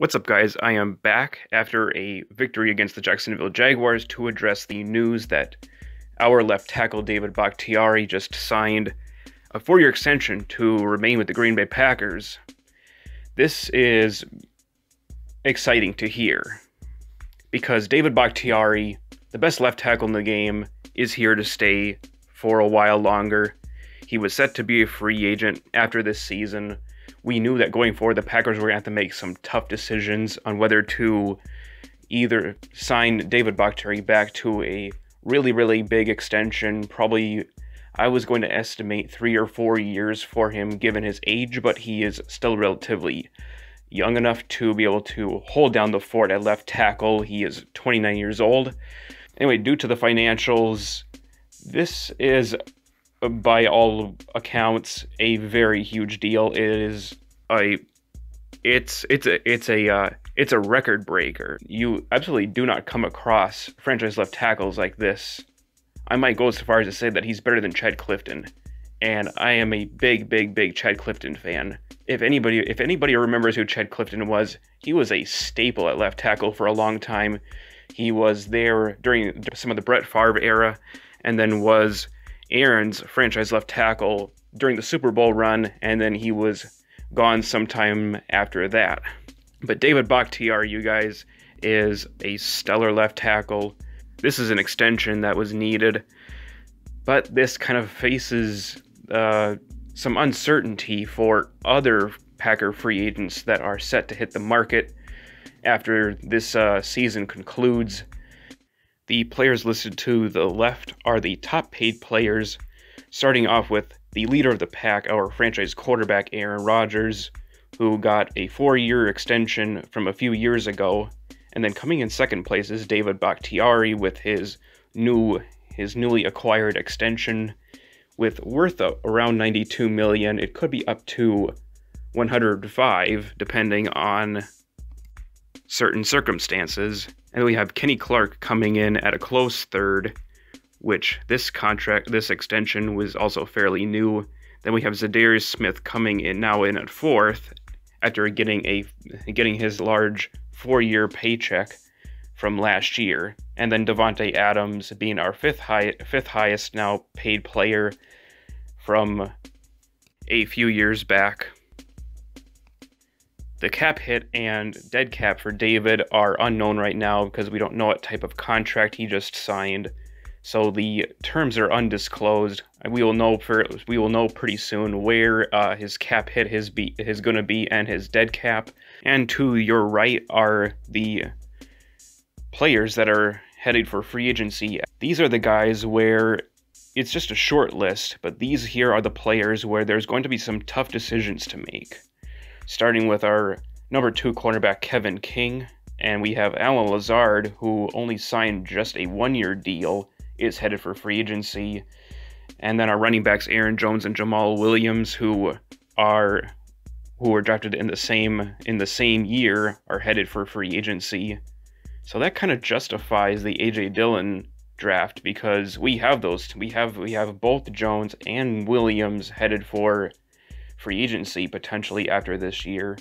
What's up, guys? I am back after a victory against the Jacksonville Jaguars to address the news that our left tackle David Bakhtiari just signed a 4-year extension to remain with the Green Bay Packers. This is exciting to hear because David Bakhtiari, the best left tackle in the game, is here to stay for a while longer. He was set to be a free agent after this season. We knew that going forward, the Packers were going to have to make some tough decisions on whether to either sign David Bakhtiari back to a really, really big extension. Probably, I was going to estimate 3 or 4 years for him given his age, but he is still relatively young enough to be able to hold down the fort at left tackle. He is 29 years old. Anyway, due to the financials, this is, by all accounts, a very huge deal. It's a record breaker. You absolutely do not come across franchise left tackles like this. I might go so far as to say that he's better than Chad Clifton, and I am a big Chad Clifton fan. If anybody remembers who Chad Clifton was, he was a staple at left tackle for a long time. He was there during some of the Brett Favre era, and then was Aaron's franchise left tackle during the Super Bowl run, and then he was gone sometime after that. But David Bakhtiari, you guys, is a stellar left tackle. This is an extension that was needed, but this kind of faces some uncertainty for other Packer free agents that are set to hit the market after this season concludes. The players listed to the left are the top paid players, starting off with the leader of the pack, our franchise quarterback Aaron Rodgers, who got a 4-year extension from a few years ago. And then coming in second place is David Bakhtiari with his newly acquired extension with worth around $92 million. It could be up to $105 depending on certain circumstances. And we have Kenny Clark coming in at a close third, which this extension was also fairly new. Then we have Za'Darius Smith coming in at fourth after getting his large 4-year paycheck from last year. And then Davante Adams being our fifth highest now paid player from a few years back. The cap hit and dead cap for David are unknown right now because we don't know what type of contract he just signed. So the terms are undisclosed. We will know pretty soon where his cap hit is going to be and his dead cap. And to your right are the players that are headed for free agency. These are the guys where it's just a short list, but these here are the players where there's going to be some tough decisions to make. Starting with our number 2 cornerback, Kevin King, and we have Allen Lazard, who only signed just a 1-year deal, is headed for free agency. And then our running backs, Aaron Jones and Jamal Williams, who were drafted in the same year, are headed for free agency. So that kind of justifies the A.J. Dillon draft because we have those. We have both Jones and Williams headed for free agency potentially after this year.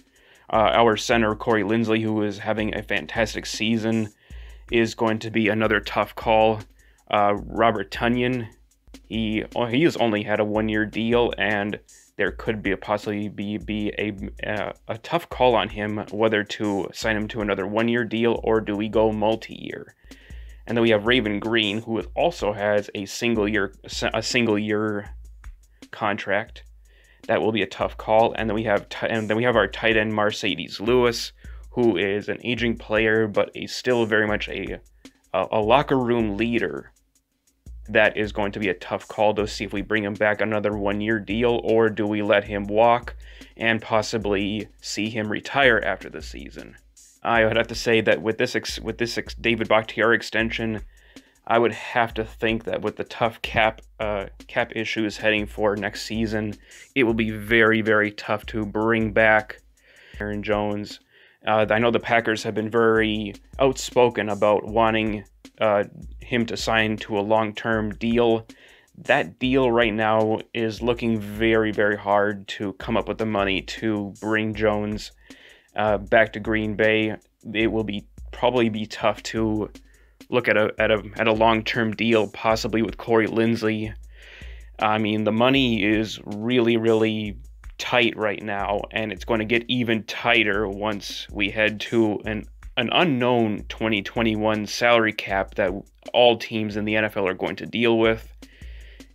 Our center, Corey Linsley, who is having a fantastic season, is going to be another tough call. Robert Tonyan, he has only had a 1-year deal, and there could be a tough call on him whether to sign him to another 1-year deal or do we go multi-year. And then we have Raven Green, who also has a single year contract. That will be a tough call. And then we have our tight end Mercedes Lewis, who is an aging player but still very much a locker room leader. That is going to be a tough call to see if we bring him back another 1-year deal or do we let him walk and possibly see him retire after the season. I would have to say that with this David Bakhtiari extension, I would have to think that with the tough cap issues heading for next season, it will be very tough to bring back Aaron Jones. I know the Packers have been very outspoken about wanting him to sign to a long-term deal. That deal right now is looking very hard to come up with the money to bring Jones back to Green Bay. It will probably be tough to look at a long-term deal, possibly with Corey Linsley. I mean, the money is really, really tight right now, and it's going to get even tighter once we head to an unknown 2021 salary cap that all teams in the NFL are going to deal with.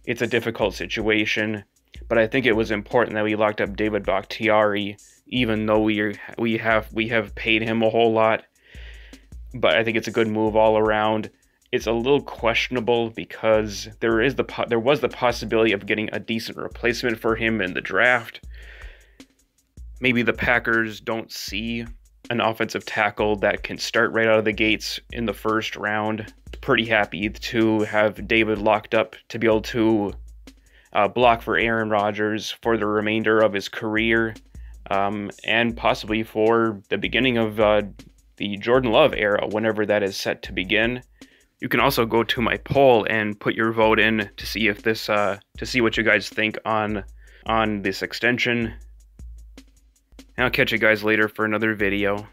It's a difficult situation, but I think it was important that we locked up David Bakhtiari, even though we have paid him a whole lot. But I think it's a good move all around. It's a little questionable because there was the possibility of getting a decent replacement for him in the draft. Maybe the Packers don't see an offensive tackle that can start right out of the gates in the first round. Pretty happy to have David locked up to be able to block for Aaron Rodgers for the remainder of his career, and possibly for the beginning of the Jordan Love era, whenever that is set to begin. You can also go to my poll and put your vote in to see if this to see what you guys think on this extension. And I'll catch you guys later for another video.